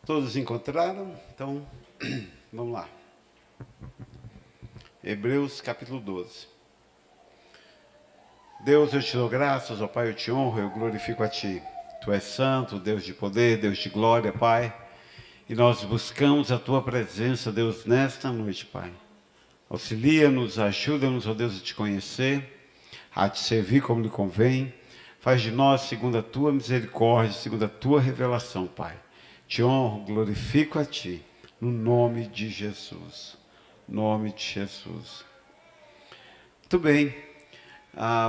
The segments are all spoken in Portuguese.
Todos encontraram? Então, vamos lá. Hebreus capítulo 12. Deus, eu te dou graças, ó Pai, eu te honro, eu glorifico a Ti. Tu és santo, Deus de poder, Deus de glória, Pai. E nós buscamos a Tua presença, Deus, nesta noite, Pai. Auxilia-nos, ajuda-nos, ó Deus, a Te conhecer, a Te servir como lhe convém. Faz de nós, segundo a Tua misericórdia, segundo a Tua revelação, Pai. Te honro, glorifico a Ti, no nome de Jesus. Nome de Jesus. Muito bem.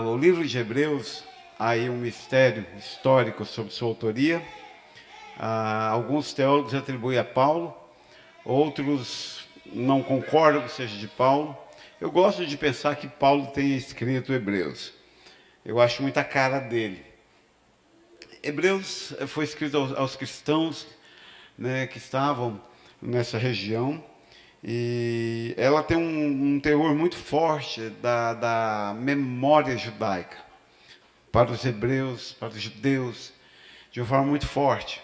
O livro de Hebreus, há aí um mistério histórico sobre sua autoria. Alguns teólogos atribuem a Paulo, outros não concordam que seja de Paulo. Eu gosto de pensar que Paulo tenha escrito Hebreus. Eu acho muita cara dele. Hebreus foi escrito aos cristãos, né, que estavam nessa região, e ela tem um teor muito forte da memória judaica, para os hebreus, para os judeus, de uma forma muito forte.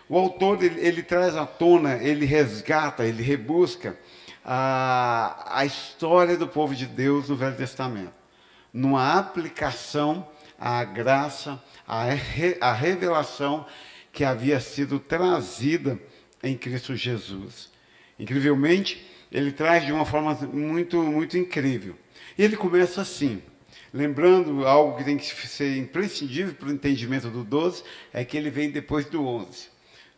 O autor, ele traz à tona, ele resgata, ele rebusca a história do povo de Deus no Velho Testamento, numa aplicação à graça, à revelação que havia sido trazida em Cristo Jesus. Incrivelmente, ele traz de uma forma muito, muito incrível. E ele começa assim, lembrando algo que tem que ser imprescindível para o entendimento do 12, é que ele vem depois do 11.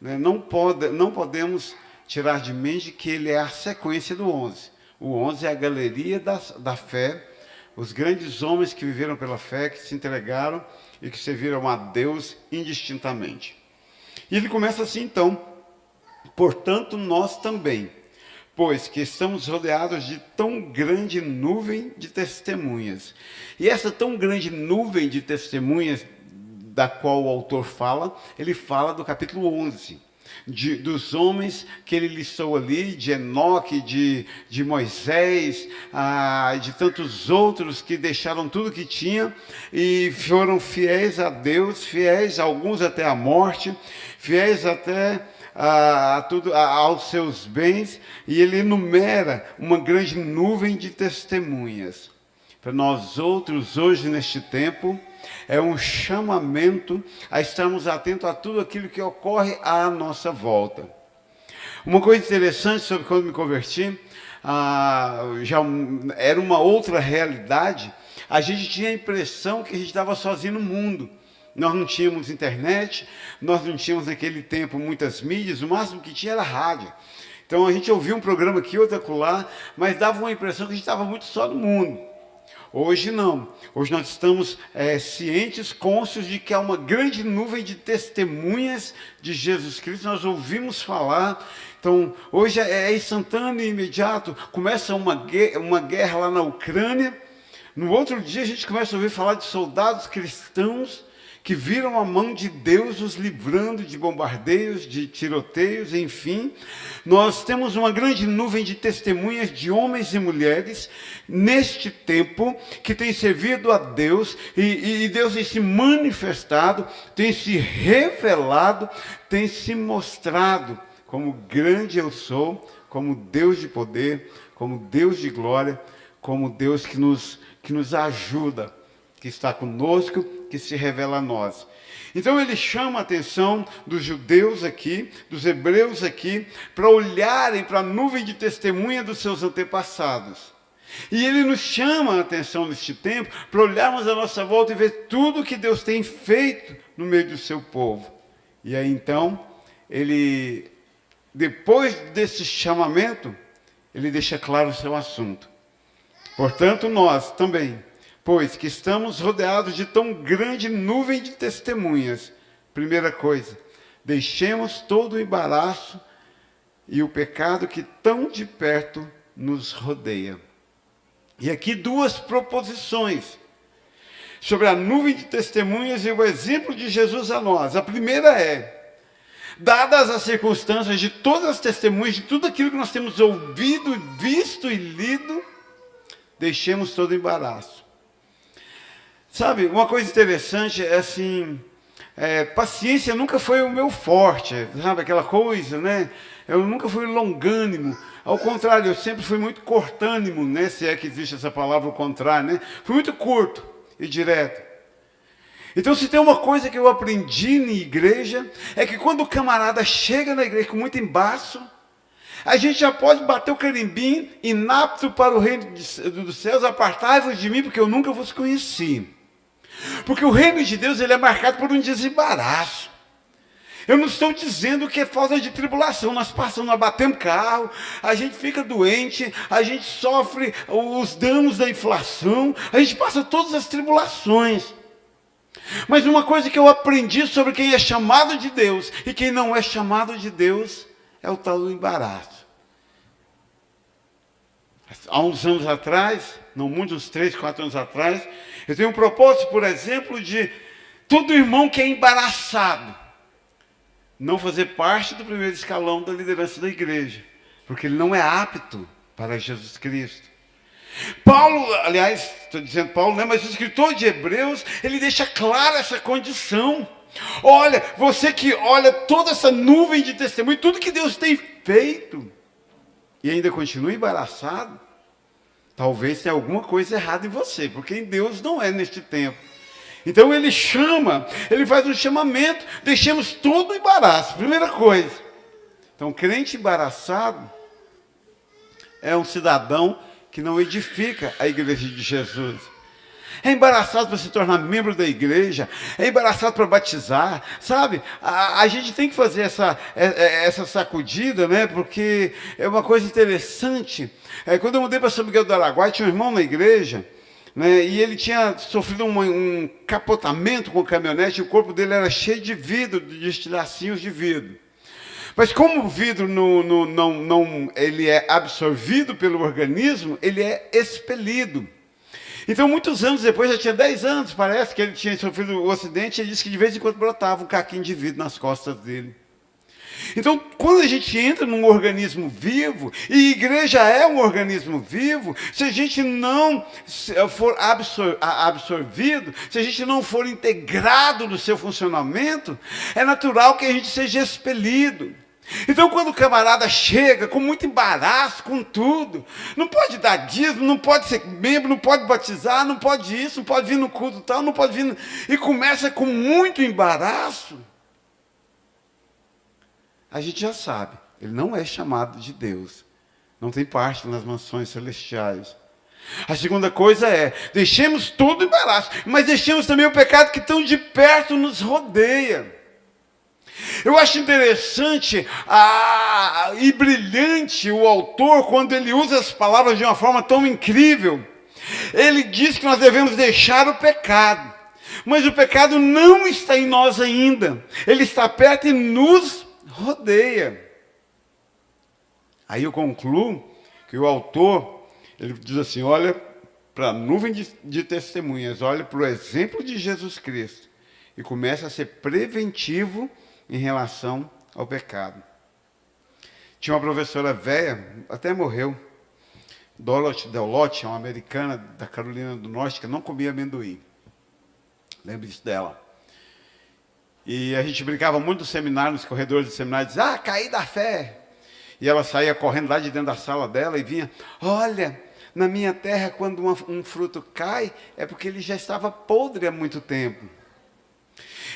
Não podemos tirar de mente que ele é a sequência do 11. O 11 é a galeria da fé, os grandes homens que viveram pela fé, que se entregaram e que serviram a Deus indistintamente. E ele começa assim, então: portanto, nós também, pois que estamos rodeados de tão grande nuvem de testemunhas. E essa tão grande nuvem de testemunhas, da qual o autor fala, ele fala do capítulo 11, dos homens que ele listou ali, de Enoque, de Moisés, de tantos outros que deixaram tudo que tinham e foram fiéis a Deus, fiéis, alguns até à morte, fiéis até aos seus bens, e ele enumera uma grande nuvem de testemunhas. Para nós outros, hoje, neste tempo, é um chamamento a estarmos atentos a tudo aquilo que ocorre à nossa volta. Uma coisa interessante sobre quando me converti, já era uma outra realidade. A gente tinha a impressão que a gente estava sozinho no mundo. Nós não tínhamos internet, nós não tínhamos naquele tempo muitas mídias, o máximo que tinha era rádio. Então a gente ouvia um programa aqui, outro acolá, mas dava uma impressão que a gente estava muito só no mundo. Hoje não. Hoje nós estamos cientes, cônscios de que há uma grande nuvem de testemunhas de Jesus Cristo. Nós ouvimos falar. Então, hoje é instantâneo e imediato. Começa uma guerra lá na Ucrânia. No outro dia a gente começa a ouvir falar de soldados cristãos que viram a mão de Deus os livrando de bombardeios, de tiroteios, enfim. Nós temos uma grande nuvem de testemunhas de homens e mulheres neste tempo que tem servido a Deus, e Deus tem se manifestado, tem se revelado, tem se mostrado como grande eu sou, como Deus de poder, como Deus de glória, como Deus que nos ajuda, que está conosco, que se revela a nós. Então ele chama a atenção dos judeus aqui, dos hebreus aqui, para olharem para a nuvem de testemunha dos seus antepassados. E ele nos chama a atenção neste tempo, para olharmos à nossa volta e ver tudo que Deus tem feito no meio do seu povo. E aí então, ele, depois desse chamamento, ele deixa claro o seu assunto. Portanto, nós também, pois que estamos rodeados de tão grande nuvem de testemunhas. Primeira coisa, deixemos todo o embaraço e o pecado que tão de perto nos rodeia. E aqui duas proposições sobre a nuvem de testemunhas e o exemplo de Jesus a nós. A primeira é: dadas as circunstâncias de todas as testemunhas, de tudo aquilo que nós temos ouvido, visto e lido, deixemos todo o embaraço. Sabe, uma coisa interessante é assim, Paciência nunca foi o meu forte, sabe aquela coisa, né? Eu nunca fui longânimo. Ao contrário, eu sempre fui muito cortânimo, né? Se é que existe essa palavra, o contrário, né? Fui muito curto e direto. Então, se tem uma coisa que eu aprendi na igreja, é que quando o camarada chega na igreja com muito embaço, a gente já pode bater o carimbinho, inapto para o reino dos céus, apartai-vos de mim, porque eu nunca vos conheci. Porque o reino de Deus ele é marcado por um desembaraço. Eu não estou dizendo que é falta de tribulação. Nós passamos, nós batemos carro, a gente fica doente, a gente sofre os danos da inflação, a gente passa todas as tribulações. Mas uma coisa que eu aprendi sobre quem é chamado de Deus e quem não é chamado de Deus é o tal do embaraço. Há uns anos atrás, não muito, uns 3, 4 anos atrás, eu tenho um propósito, por exemplo, de todo irmão que é embaraçado não fazer parte do primeiro escalão da liderança da igreja, porque ele não é apto para Jesus Cristo. Paulo, aliás, estou dizendo Paulo, né, mas o escritor de Hebreus, ele deixa clara essa condição. Olha, você que olha toda essa nuvem de testemunho, tudo que Deus tem feito, e ainda continua embaraçado, talvez tenha alguma coisa errada em você, porque em Deus não é neste tempo. Então ele chama, ele faz um chamamento, deixemos todo o embaraço, primeira coisa. Então, crente embaraçado é um cidadão que não edifica a igreja de Jesus. É embaraçado para se tornar membro da igreja, é embaraçado para batizar, sabe? A gente tem que fazer essa sacudida, né? Porque é uma coisa interessante. Quando eu mudei para São Miguel do Araguaia, tinha um irmão na igreja, né, e ele tinha sofrido um capotamento com caminhonete, e o corpo dele era cheio de vidro, de estilhacinhos de vidro. Mas como o vidro ele é absorvido pelo organismo, ele é expelido. Então, muitos anos depois, já tinha 10 anos, parece que ele tinha sofrido o acidente, ele disse que de vez em quando brotava um caquinho de vidro nas costas dele. Então, quando a gente entra num organismo vivo, e igreja é um organismo vivo, se a gente não for absorvido, se a gente não for integrado no seu funcionamento, é natural que a gente seja expelido. Então, quando o camarada chega com muito embaraço, com tudo, não pode dar dízimo, não pode ser membro, não pode batizar, não pode isso, não pode vir no culto tal, não pode vir... E começa com muito embaraço, a gente já sabe, ele não é chamado de Deus, não tem parte nas mansões celestiais. A segunda coisa é, deixemos todo o embaraço, mas deixemos também o pecado que tão de perto nos rodeia. Eu acho interessante e brilhante o autor, quando ele usa as palavras de uma forma tão incrível. Ele diz que nós devemos deixar o pecado, mas o pecado não está em nós ainda, ele está perto e nos rodeia. Aí eu concluo que o autor, ele diz assim, olha para a nuvem de testemunhas, olha para o exemplo de Jesus Cristo, e começa a ser preventivo em relação ao pecado. Tinha uma professora velha, até morreu, Dorothy Delotte, uma americana da Carolina do Norte, que não comia amendoim. Lembre-se dela. E a gente brincava muito no seminário, nos corredores do seminário, dizia, caí da fé. E ela saía correndo lá de dentro da sala dela e vinha, olha, na minha terra, quando um fruto cai, é porque ele já estava podre há muito tempo.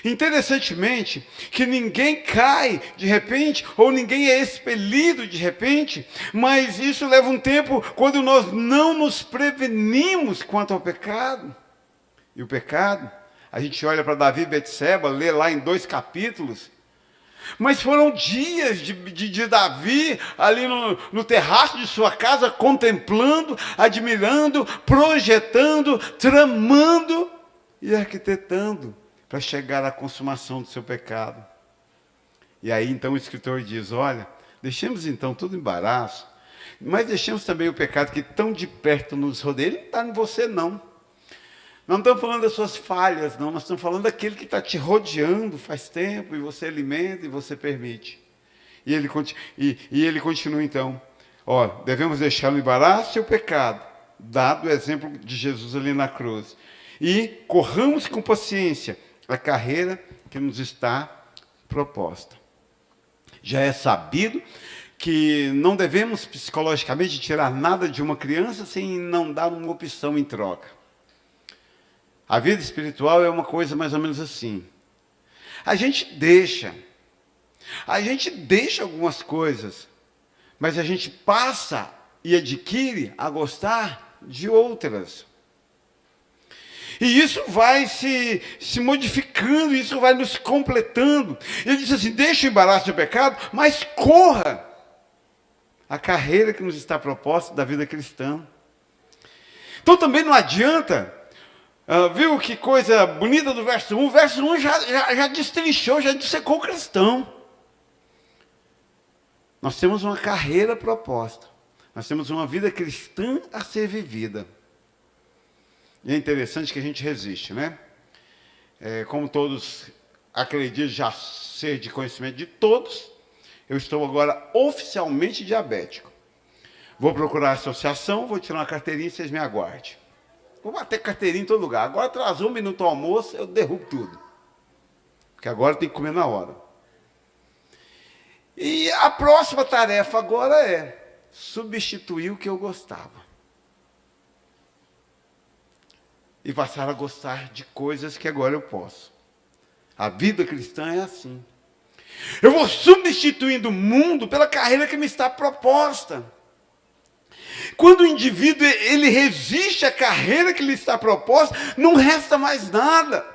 Interessantemente, que ninguém cai de repente, ou ninguém é expelido de repente, mas isso leva um tempo quando nós não nos prevenimos quanto ao pecado. E o pecado, a gente olha para Davi e Betseba, lê lá em 2 capítulos, mas foram dias de Davi ali no terraço de sua casa, contemplando, admirando, projetando, tramando e arquitetando para chegar à consumação do seu pecado. E aí então o escritor diz, olha, deixemos então todo embaraço, mas deixemos também o pecado que tão de perto nos rodeia. Ele não está em você não. Não estamos falando das suas falhas, não. Nós estamos falando daquele que está te rodeando faz tempo, e você alimenta e você permite. E ele continua então, devemos deixar o embaraço e o pecado, dado o exemplo de Jesus ali na cruz. E corramos com paciência a carreira que que nos está proposta. Já é sabido que não devemos psicologicamente tirar nada de uma criança sem não dar uma opção em troca. A vida espiritual é uma coisa mais ou menos assim. A gente deixa algumas coisas, mas a gente passa e adquire a gostar de outras. E isso vai se modificando, isso vai nos completando. Ele diz assim, deixa o embaraço do pecado, mas corra a carreira que nos está proposta da vida cristã. Então também não adianta, viu que coisa bonita do verso 1? O verso 1 já destrinchou, já dissecou o cristão. Nós temos uma carreira proposta. Nós temos uma vida cristã a ser vivida. E é interessante que a gente resiste, né? Como todos acreditam já ser de conhecimento de todos, eu estou agora oficialmente diabético. Vou procurar a associação, vou tirar uma carteirinha e vocês me aguardem. Vou bater carteirinha em todo lugar. Agora atrasou um minuto ao almoço, eu derrubo tudo. Porque agora tem que comer na hora. E a próxima tarefa agora é substituir o que eu gostava. E passar a gostar de coisas que agora eu posso. A vida cristã é assim. Eu vou substituindo o mundo pela carreira que me está proposta. Quando o indivíduo ele resiste à carreira que lhe está proposta, não resta mais nada.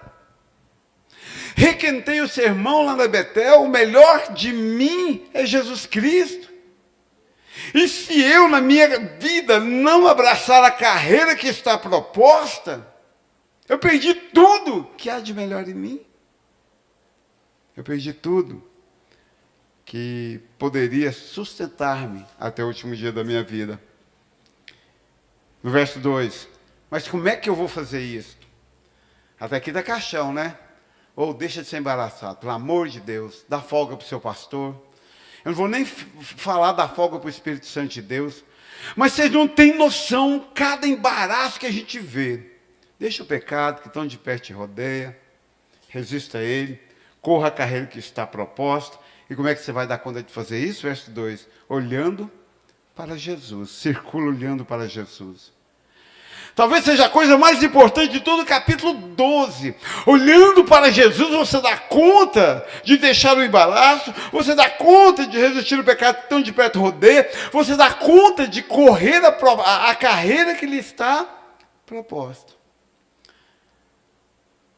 Requentei o sermão lá na Betel, o melhor de mim é Jesus Cristo. E se eu, na minha vida, não abraçar a carreira que está proposta, eu perdi tudo que há de melhor em mim. Eu perdi tudo que poderia sustentar-me até o último dia da minha vida. No verso 2, mas como é que eu vou fazer isso? Até aqui dá caixão, né? Ou deixa de ser embaraçado, pelo amor de Deus, dá folga para o seu pastor. Eu não vou nem falar da folga para o Espírito Santo de Deus, mas vocês não têm noção, cada embaraço que a gente vê. Deixa o pecado que tão de perto te rodeia, resista a ele, corra a carreira que está proposta. E como é que você vai dar conta de fazer isso? Verso 2, olhando para Jesus, circula olhando para Jesus. Talvez seja a coisa mais importante de todo o capítulo 12. Olhando para Jesus, você dá conta de deixar o embaraço, você dá conta de resistir ao pecado que tão de perto rodeia, você dá conta de correr a carreira que lhe está proposta.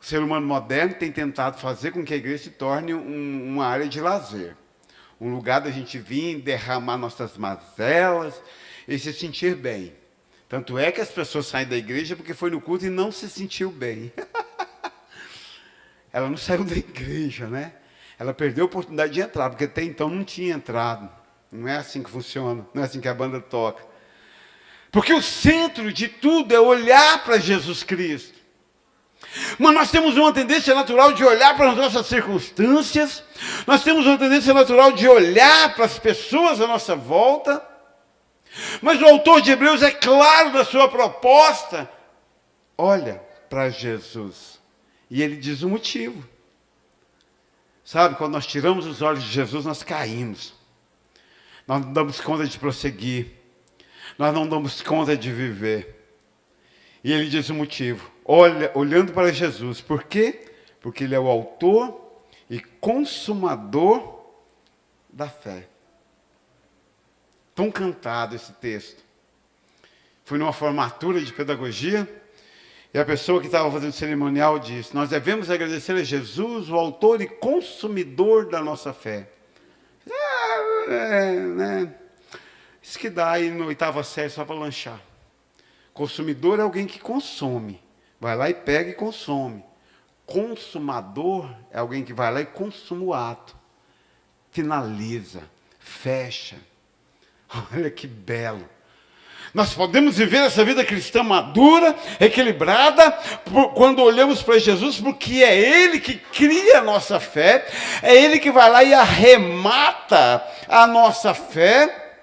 O ser humano moderno tem tentado fazer com que a igreja se torne uma área de lazer. Um lugar da gente vir, derramar nossas mazelas e se sentir bem. Tanto é que as pessoas saem da igreja porque foi no culto e não se sentiu bem. Ela não saiu da igreja, né? Ela perdeu a oportunidade de entrar, porque até então não tinha entrado. Não é assim que funciona, não é assim que a banda toca. Porque o centro de tudo é olhar para Jesus Cristo. Mas nós temos uma tendência natural de olhar para as nossas circunstâncias, nós temos uma tendência natural de olhar para as pessoas à nossa volta, mas o autor de Hebreus é claro na sua proposta, olha para Jesus, e ele diz o motivo. Sabe, quando nós tiramos os olhos de Jesus, nós caímos, nós não damos conta de prosseguir, nós não damos conta de viver, e ele diz o motivo. Olhando para Jesus. Por quê? Porque ele é o autor e consumador da fé. Tão cantado esse texto. Fui numa formatura de pedagogia e a pessoa que estava fazendo o cerimonial disse: nós devemos agradecer a Jesus, o autor e consumidor da nossa fé. Né? Isso que dá aí no oitava série só para lanchar. Consumidor é alguém que consome. Vai lá e pega e consome. Consumador é alguém que vai lá e consuma o ato. Finaliza, fecha. Olha que belo. Nós podemos viver essa vida cristã madura, equilibrada, quando olhamos para Jesus, porque é Ele que cria a nossa fé, é Ele que vai lá e arremata a nossa fé,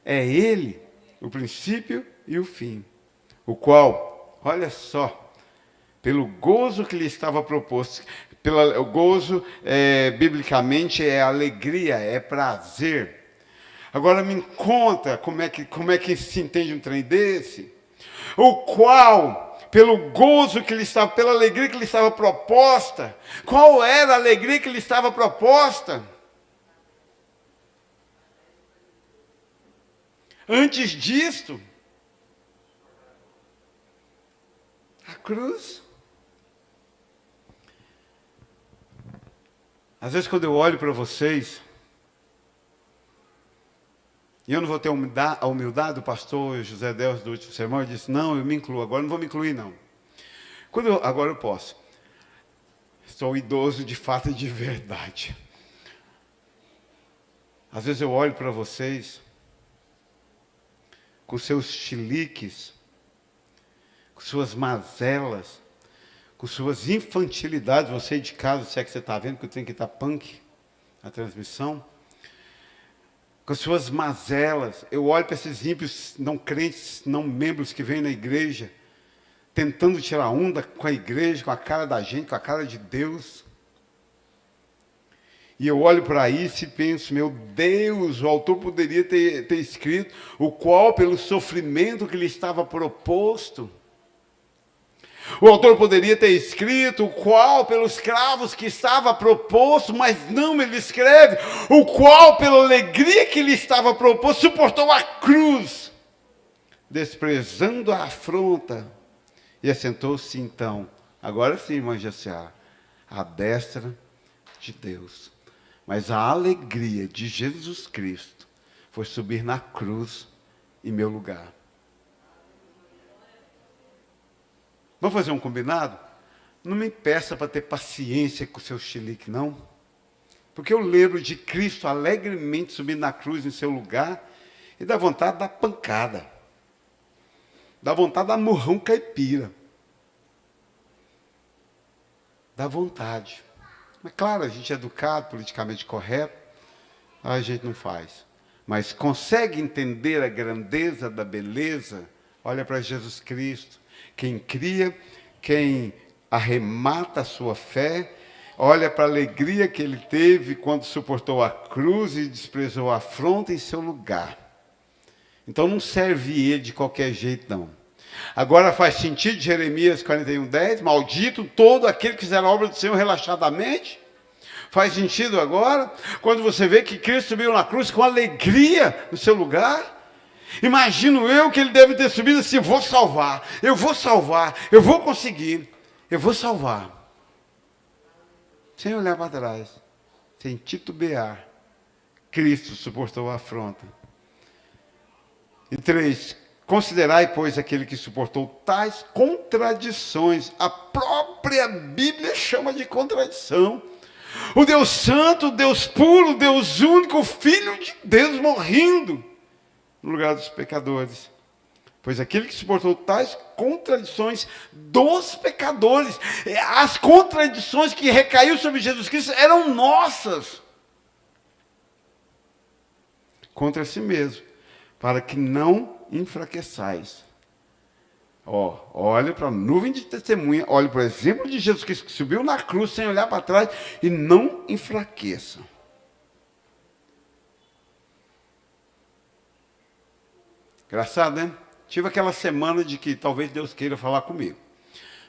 é Ele, o princípio e o fim, o qual, olha só, pelo gozo que lhe estava proposto. O gozo, biblicamente, é alegria, é prazer. Agora me conta como é que se entende um trem desse, o qual, pelo gozo que lhe estava, pela alegria que lhe estava proposta, qual era a alegria que lhe estava proposta? Antes disto, a cruz. Às vezes quando eu olho para vocês, e eu não vou ter a humildade do pastor José Deus do último sermão, ele disse, não, eu me incluo, agora não vou me incluir não. Agora eu posso. Sou idoso de fato e de verdade. Às vezes eu olho para vocês, com seus chiliques, com suas mazelas, com suas infantilidades, você aí de casa, se é que você está vendo, que eu tenho que estar punk, a transmissão, com suas mazelas, eu olho para esses ímpios não crentes, não membros que vêm na igreja, tentando tirar onda com a igreja, com a cara da gente, com a cara de Deus. E eu olho para isso e penso, meu Deus, o autor poderia ter escrito, o qual pelo sofrimento que lhe estava proposto. O autor poderia ter escrito, o qual pelos cravos que estava proposto, mas não, ele escreve, o qual pela alegria que lhe estava proposto, suportou a cruz, desprezando a afronta, e assentou-se então, agora sim, irmã Jaciara, à destra de Deus. Mas a alegria de Jesus Cristo foi subir na cruz em meu lugar. Vamos fazer um combinado? Não me peça para ter paciência com o seu chilique, não. Porque eu lembro de Cristo alegremente subindo na cruz em seu lugar e dá vontade de dar pancada. Dá vontade de dar murrão caipira. Dá vontade. Mas claro, a gente é educado, politicamente correto, a gente não faz. Mas consegue entender a grandeza da beleza? Olha para Jesus Cristo. Quem cria, quem arremata a sua fé, olha para a alegria que ele teve quando suportou a cruz e desprezou a afronta em seu lugar. Então não serve ele de qualquer jeito, não. Agora faz sentido Jeremias 41:10, maldito todo aquele que fizer a obra do Senhor relaxadamente. Faz sentido agora, quando você vê que Cristo subiu na cruz com alegria no seu lugar. Imagino eu que ele deve ter subido assim, vou salvar, eu vou conseguir, eu vou salvar. Sem olhar para trás, sem titubear, Cristo suportou a afronta. E 3, considerai, pois, aquele que suportou tais contradições. A própria Bíblia chama de contradição. O Deus Santo, o Deus puro, o Deus único, o Filho de Deus morrendo no lugar dos pecadores. Pois aquele que suportou tais contradições dos pecadores, as contradições que recaiu sobre Jesus Cristo eram nossas. Contra si mesmo, para que não enfraqueçais. Olha para a nuvem de testemunha, olha para o exemplo de Jesus Cristo que subiu na cruz sem olhar para trás e não enfraqueça. Engraçado, né? Tive aquela semana de que talvez Deus queira falar comigo.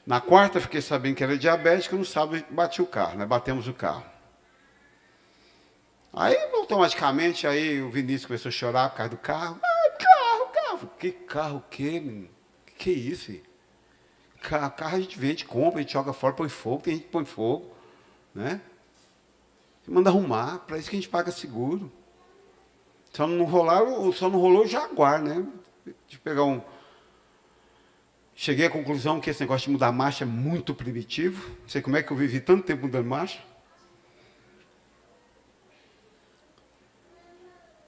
Na quarta, fiquei sabendo que era diabético, no sábado bati o carro, né? Batemos o carro. Aí, automaticamente, aí o Vinícius começou a chorar por causa do carro. Carro. Que carro o quê, menino? Que isso, filho? Carro a gente vende, compra, a gente joga fora, põe fogo, tem gente que põe fogo, né? Você manda arrumar, para isso que a gente paga seguro. Só não rolou o Jaguar, né? De pegar um... Cheguei à conclusão que esse negócio de mudar marcha é muito primitivo. Não sei como é que eu vivi tanto tempo mudando marcha.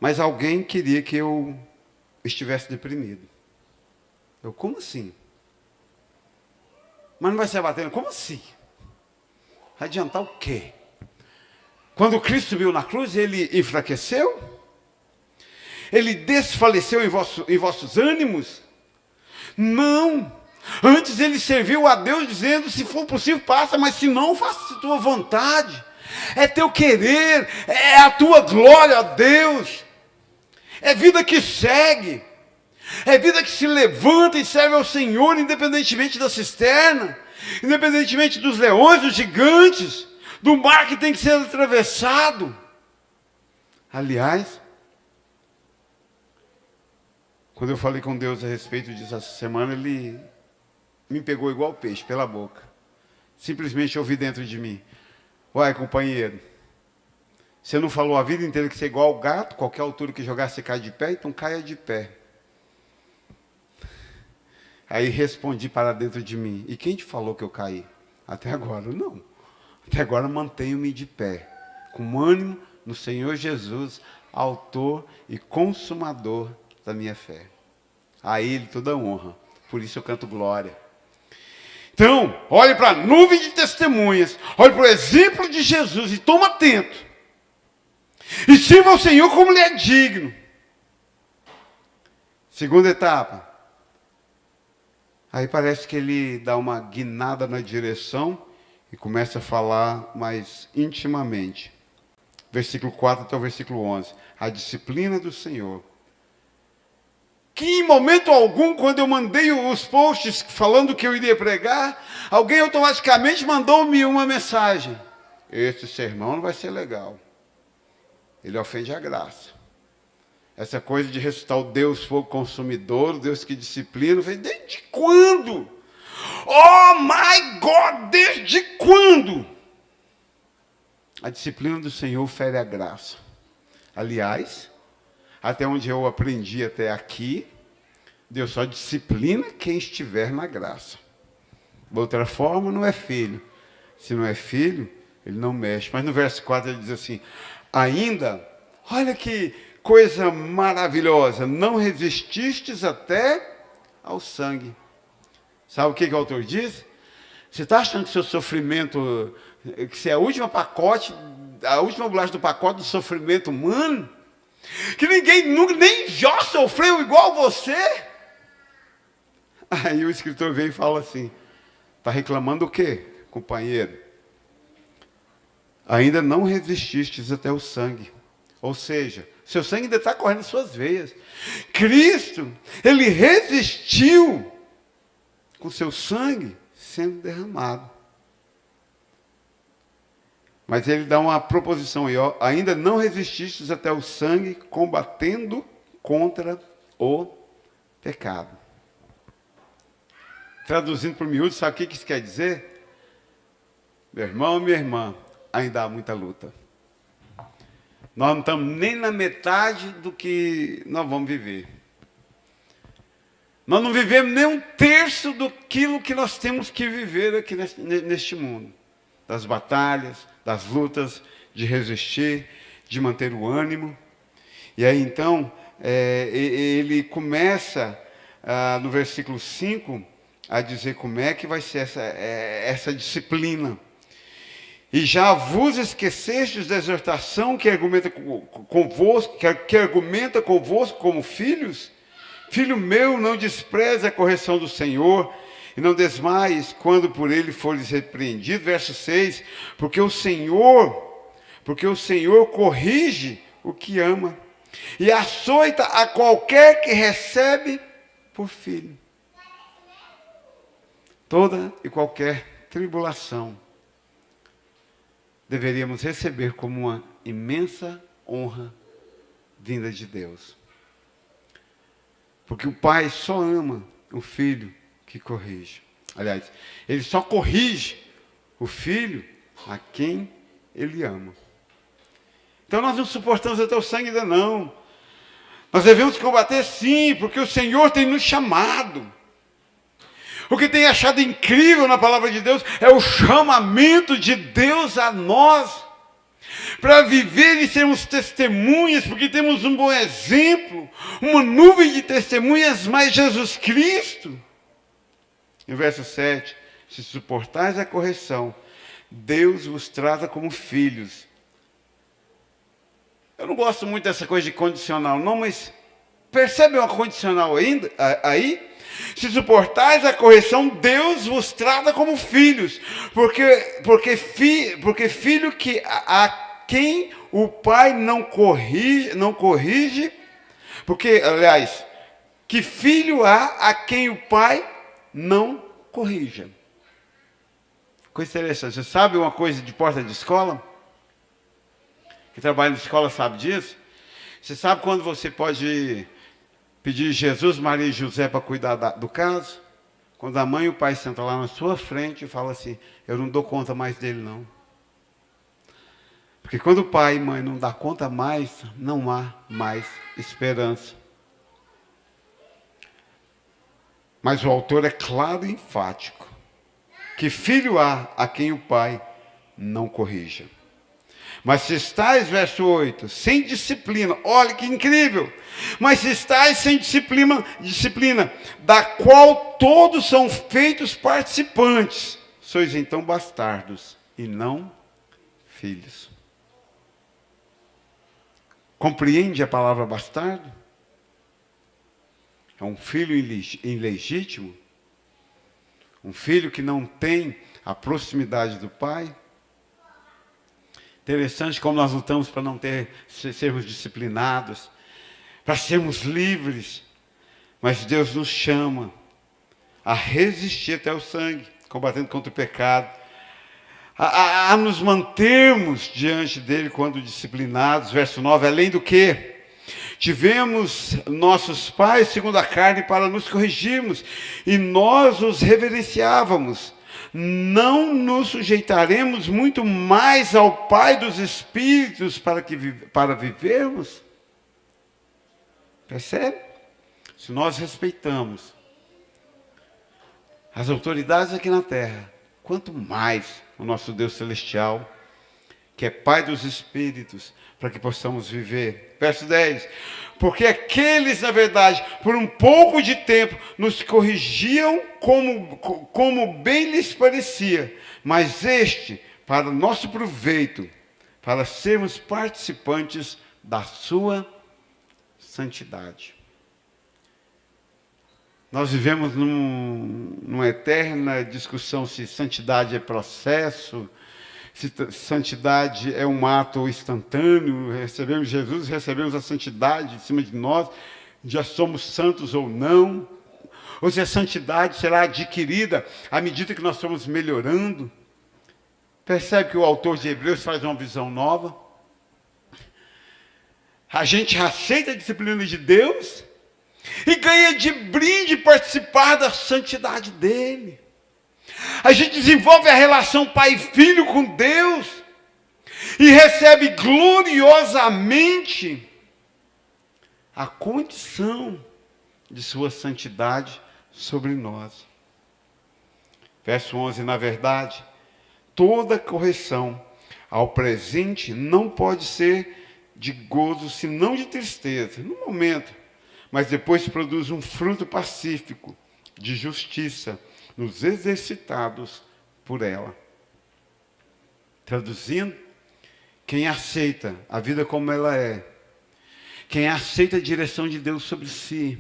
Mas alguém queria que eu estivesse deprimido. Eu, como assim? Mas não vai ser batendo, como assim? Vai adiantar o quê? Quando Cristo subiu na cruz, ele enfraqueceu? Ele desfaleceu em vossos ânimos? Não. Antes ele serviu a Deus dizendo, se for possível, passa, mas se não, faça a tua vontade. É teu querer, é a tua glória a Deus. É vida que segue. É vida que se levanta e serve ao Senhor, independentemente da cisterna, independentemente dos leões, dos gigantes, do mar que tem que ser atravessado. Aliás, quando eu falei com Deus a respeito disso essa semana, Ele me pegou igual peixe pela boca. Simplesmente ouvi dentro de mim: vai, companheiro, você não falou a vida inteira que você é igual ao gato, qualquer altura que jogar você cai de pé, então caia de pé. Aí respondi para dentro de mim: e quem te falou que eu caí? Até agora não. Até agora mantenho-me de pé, com ânimo no Senhor Jesus, autor e consumador da minha fé. A Ele toda honra, por isso eu canto glória. Então, olhe para a nuvem de testemunhas, olhe para o exemplo de Jesus e toma atento. E sirva ao Senhor como Ele é digno. Segunda etapa. Aí parece que ele dá uma guinada na direção e começa a falar mais intimamente. Versículo 4 até o versículo 11. A disciplina do Senhor. Que em momento algum, quando eu mandei os posts falando que eu iria pregar, alguém automaticamente mandou-me uma mensagem: esse sermão não vai ser legal. Ele ofende a graça. Essa coisa de ressuscitar o Deus fogo consumidor, o Deus que disciplina, desde quando? Oh my God, desde quando? A disciplina do Senhor fere a graça. Aliás, até onde eu aprendi até aqui, Deus só disciplina quem estiver na graça. De outra forma, não é filho. Se não é filho, ele não mexe. Mas no verso 4 ele diz assim: ainda, olha que coisa maravilhosa, não resististes até ao sangue. Sabe o que o autor diz? Você está achando que seu sofrimento, que você é a última bolacha do pacote do sofrimento humano? Que ninguém nunca, nem Jó sofreu igual você? Aí o escritor vem e fala assim: está reclamando o quê, companheiro? Ainda não resististes até o sangue. Ou seja, seu sangue ainda está correndo em suas veias. Cristo, Ele resistiu com seu sangue sendo derramado. Mas Ele dá uma proposição aí, ó: ainda não resististes até o sangue, combatendo contra o pecado. Traduzindo para o miúdo, sabe o que isso quer dizer? Meu irmão, minha irmã, ainda há muita luta. Nós não estamos nem na metade do que nós vamos viver. Nós não vivemos nem um terço daquilo que nós temos que viver aqui neste mundo. Das batalhas, das lutas, de resistir, de manter o ânimo. E aí então, ele começa no versículo 5 a dizer como é que vai ser essa disciplina. E já vos esquecestes da exortação que argumenta convosco, que argumenta convosco como filhos? Filho meu, não despreze a correção do Senhor, e não desmaies quando por ele fores repreendido. Verso 6, porque o Senhor corrige o que ama, e açoita a qualquer que recebe por filho. Toda e qualquer tribulação deveríamos receber como uma imensa honra vinda de Deus. Porque o pai só ama o filho que corrige. Aliás, ele só corrige o filho a quem ele ama. Então nós não suportamos até o sangue ainda não. Nós devemos combater sim, porque o Senhor tem nos chamado. O que tem achado incrível na palavra de Deus é o chamamento de Deus a nós, para viver e sermos testemunhas, porque temos um bom exemplo, uma nuvem de testemunhas, mais Jesus Cristo. No verso 7, se suportais a correção, Deus vos trata como filhos. Eu não gosto muito dessa coisa de condicional, não, mas percebe uma condicional ainda aí? Se suportais a correção, Deus vos trata como filhos, porque filho que a quem o pai não corrige, porque, aliás, que filho há a quem o pai não corrija. Coisa interessante. Você sabe uma coisa de porta de escola? Quem trabalha na escola sabe disso? Você sabe quando você pode pedir Jesus, Maria e José para cuidar do caso? Quando a mãe e o pai sentam lá na sua frente e falam assim, eu não dou conta mais dele não. Porque quando o pai e mãe não dão conta mais, não há mais esperança. Mas o autor é claro e enfático. Que filho há a quem o pai não corrija. Mas se estáis, verso 8, sem disciplina, olha que incrível, mas se estáis sem disciplina, da qual todos são feitos participantes, sois então bastardos e não filhos. Compreende a palavra bastardo? É um filho ilegítimo? Um filho que não tem a proximidade do pai? Interessante como nós lutamos para não sermos disciplinados, para sermos livres. Mas Deus nos chama a resistir até o sangue, combatendo contra o pecado, a nos mantermos diante dele quando disciplinados. Verso 9, além do que tivemos nossos pais segundo a carne para nos corrigirmos, e nós os reverenciávamos. Não nos sujeitaremos muito mais ao Pai dos Espíritos para vivermos? Percebe? Se nós respeitamos as autoridades aqui na terra, quanto mais o nosso Deus Celestial, que é Pai dos Espíritos, para que possamos viver. Verso 10. Porque aqueles, na verdade, por um pouco de tempo, nos corrigiam como bem lhes parecia, mas este, para nosso proveito, para sermos participantes da sua santidade. Nós vivemos numa eterna discussão se santidade é processo, se santidade é um ato instantâneo. Recebemos Jesus, recebemos a santidade em cima de nós, já somos santos ou não, ou se a santidade será adquirida à medida que nós estamos melhorando. Percebe que o autor de Hebreus faz uma visão nova? A gente aceita a disciplina de Deus e ganha de brinde participar da santidade dele. A gente desenvolve a relação pai e filho com Deus e recebe gloriosamente a condição de sua santidade sobre nós. Verso 11, na verdade, toda correção ao presente não pode ser de gozo, senão de tristeza, no momento, mas depois produz um fruto pacífico, de justiça, nos exercitados por ela. Traduzindo, quem aceita a vida como ela é, quem aceita a direção de Deus sobre si,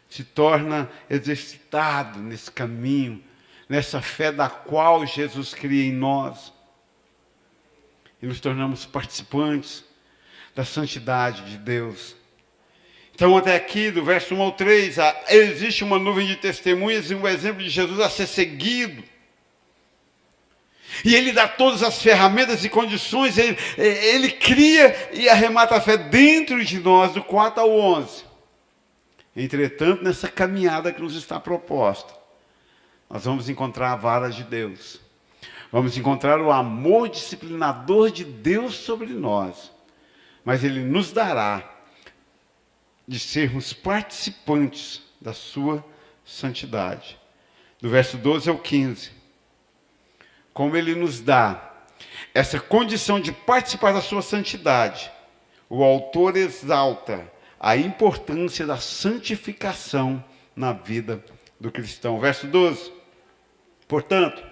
se torna exercitado nesse caminho, nessa fé da qual Jesus cria em nós, e nos tornamos participantes da santidade de Deus. Então, até aqui, do verso 1 ao 3, existe uma nuvem de testemunhas e um exemplo de Jesus a ser seguido. E ele dá todas as ferramentas e condições, ele cria e arremata a fé dentro de nós, do 4 ao 11. Entretanto, nessa caminhada que nos está proposta, nós vamos encontrar a vara de Deus. Vamos encontrar o amor disciplinador de Deus sobre nós. Mas ele nos dará de sermos participantes da sua santidade. Do verso 12 ao 15. Como ele nos dá essa condição de participar da sua santidade, o autor exalta a importância da santificação na vida do cristão. Verso 12. Portanto,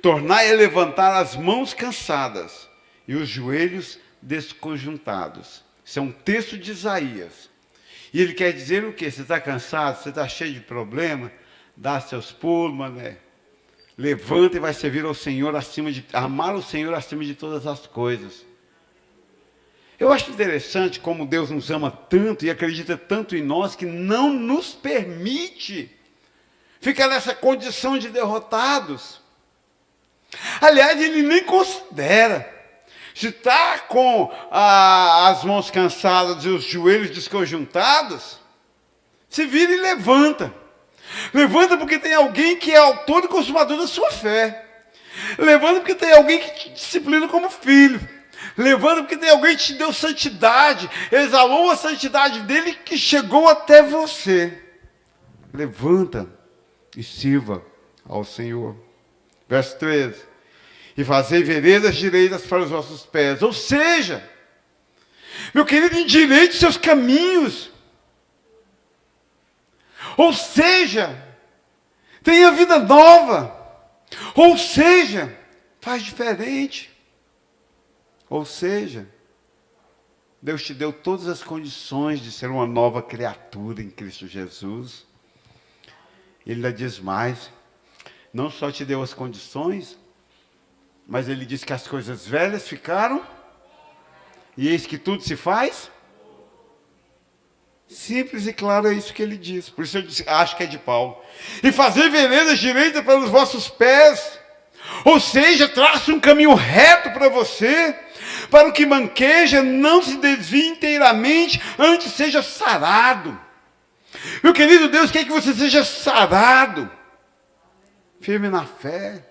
tornai a levantar as mãos cansadas e os joelhos desconjuntados. Isso é um texto de Isaías. E ele quer dizer o quê? Você está cansado? Você está cheio de problema? Dá seus pulos, mané. Levanta e vai servir ao Senhor amar o Senhor acima de todas as coisas. Eu acho interessante como Deus nos ama tanto e acredita tanto em nós que não nos permite ficar nessa condição de derrotados. Aliás, ele nem considera. Se está com as mãos cansadas e os joelhos desconjuntados, se vira e levanta. Levanta porque tem alguém que é autor e consumador da sua fé. Levanta porque tem alguém que te disciplina como filho. Levanta porque tem alguém que te deu santidade, exalou a santidade dele que chegou até você. Levanta e sirva ao Senhor. Verso 13. E fazei veredas direitas para os vossos pés. Ou seja, meu querido, endireite seus caminhos. Ou seja, tenha vida nova. Ou seja, faz diferente. Ou seja, Deus te deu todas as condições de ser uma nova criatura em Cristo Jesus. Ele ainda diz mais, não só te deu as condições, mas ele diz que as coisas velhas ficaram, e eis que tudo se faz. Simples e claro é isso que ele diz. Por isso eu acho que é de Paulo. E fazer veredas direitas para os vossos pés. Ou seja, traça um caminho reto para você, para o que manqueja não se desvie inteiramente, antes seja sarado. Meu querido Deus quer que você seja sarado, firme na fé.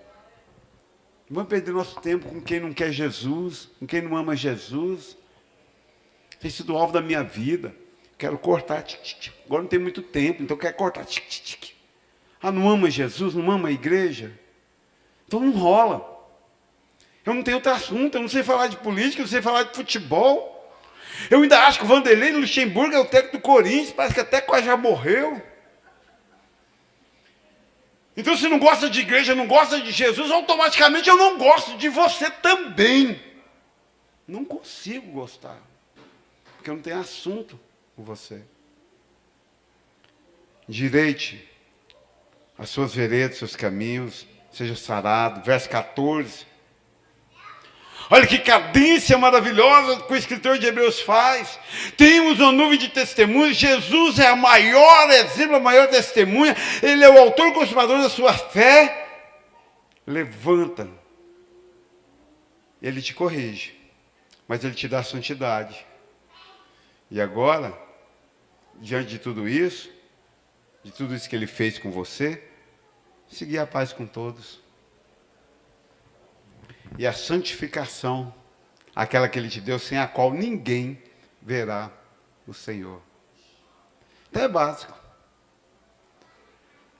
Não vamos perder nosso tempo com quem não quer Jesus, com quem não ama Jesus. Tem sido alvo da minha vida. Quero cortar, agora não tem muito tempo, então quero cortar. Ah, não ama Jesus, não ama a igreja? Então não rola. Eu não tenho outro assunto, eu não sei falar de política, eu não sei falar de futebol. Eu ainda acho que o Vanderlei Luxemburgo é o técnico do Corinthians, parece que até quase já morreu. Então se não gosta de igreja, não gosta de Jesus, automaticamente eu não gosto de você também. Não consigo gostar, porque eu não tenho assunto com você. Direite as suas veredas, seus caminhos, seja sarado. Verso 14. Olha que cadência maravilhosa que o escritor de Hebreus faz. Temos uma nuvem de testemunhas. Jesus é o maior exemplo, a maior testemunha. Ele é o autor e consumador da sua fé. Levanta. Ele te corrige, mas ele te dá santidade. E agora, diante de tudo isso que ele fez com você, seguir a paz com todos. E a santificação, aquela que ele te deu, sem a qual ninguém verá o Senhor. Então é básico.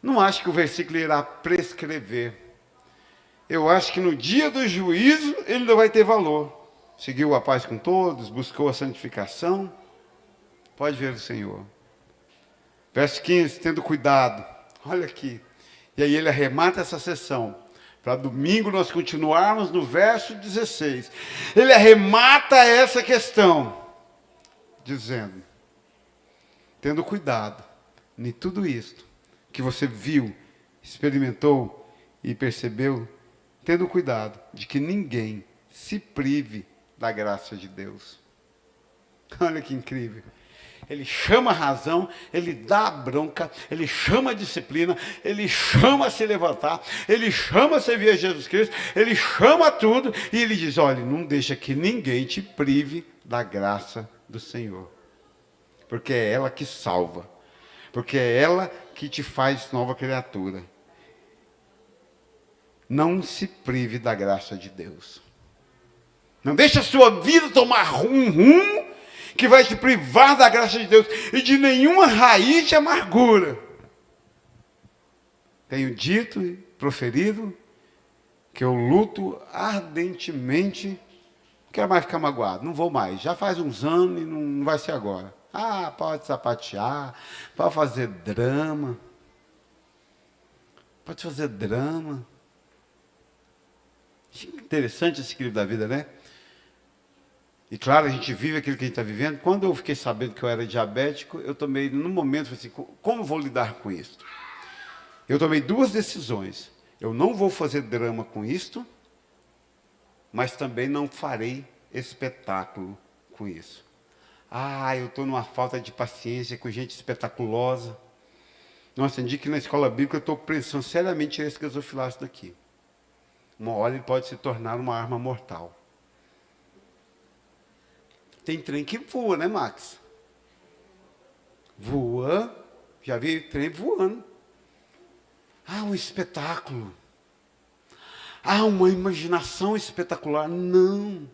Não acho que o versículo irá prescrever. Eu acho que no dia do juízo ele não vai ter valor. Seguiu a paz com todos, buscou a santificação. Pode ver o Senhor. Verso 15, tendo cuidado. Olha aqui. E aí ele arremata essa sessão. Para domingo nós continuarmos no verso 16. Ele arremata essa questão, dizendo, tendo cuidado em tudo isto que você viu, experimentou e percebeu, tendo cuidado de que ninguém se prive da graça de Deus. Olha que incrível. Ele chama a razão, ele dá a bronca, ele chama a disciplina, ele chama a se levantar, ele chama a servir a Jesus Cristo, ele chama tudo e ele diz, olha, não deixa que ninguém te prive da graça do Senhor. Porque é ela que salva, porque é ela que te faz nova criatura. Não se prive da graça de Deus. Não deixa a sua vida tomar um rumo que vai te privar da graça de Deus e de nenhuma raiz de amargura. Tenho dito e proferido que eu luto ardentemente, não quero mais ficar magoado, não vou mais, já faz uns anos e não vai ser agora. Ah, pode sapatear, pode fazer drama, pode fazer drama. Interessante esse equilíbrio da vida, né? E claro, a gente vive aquilo que a gente está vivendo. Quando eu fiquei sabendo que eu era diabético, eu tomei, no momento, falei assim, como vou lidar com isso? Eu tomei duas decisões. Eu não vou fazer drama com isto, mas também não farei espetáculo com isso. Ah, eu estou numa falta de paciência com gente espetaculosa. Nossa, tem dia que na escola bíblica eu estou pensando seriamente tirar esse gasofilácio daqui. Uma hora ele pode se tornar uma arma mortal. Tem trem que voa, né, Max? Voa, já vi trem voando. Ah, um espetáculo. Ah, uma imaginação espetacular. Não.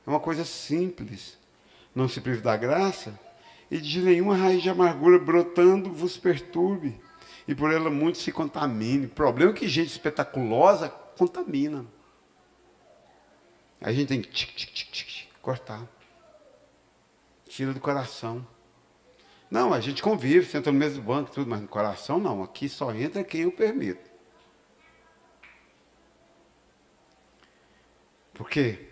É uma coisa simples. Não se prive da graça, e de nenhuma raiz de amargura brotando vos perturbe, e por ela muito se contamine. O problema é que gente espetaculosa contamina. A gente tem que cortar. Tira do coração. Não, a gente convive, senta no mesmo banco, tudo, mas no coração não. Aqui só entra quem eu permito. Por quê?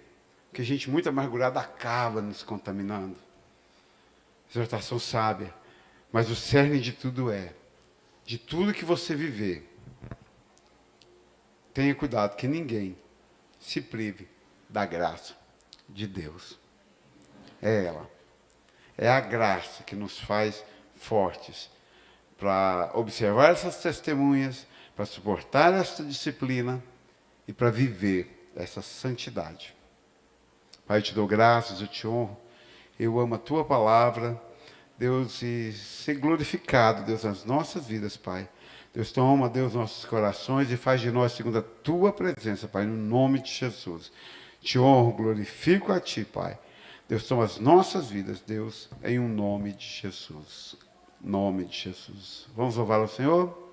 Porque gente muito amargurada acaba nos contaminando. Exortação sábia. Mas o cerne de tudo é, de tudo que você viver, tenha cuidado que ninguém se prive da graça de Deus. É ela. É a graça que nos faz fortes para observar essas testemunhas, para suportar essa disciplina e para viver essa santidade. Pai, eu te dou graças, eu te honro, eu amo a tua palavra, Deus, e ser glorificado, Deus, nas nossas vidas, Pai. Deus, toma, Deus, nossos corações e faz de nós segundo a tua presença, Pai, no nome de Jesus. Te honro, glorifico a ti, Pai. Deus, toma as nossas vidas, Deus, em um nome de Jesus. Nome de Jesus. Vamos louvar ao Senhor?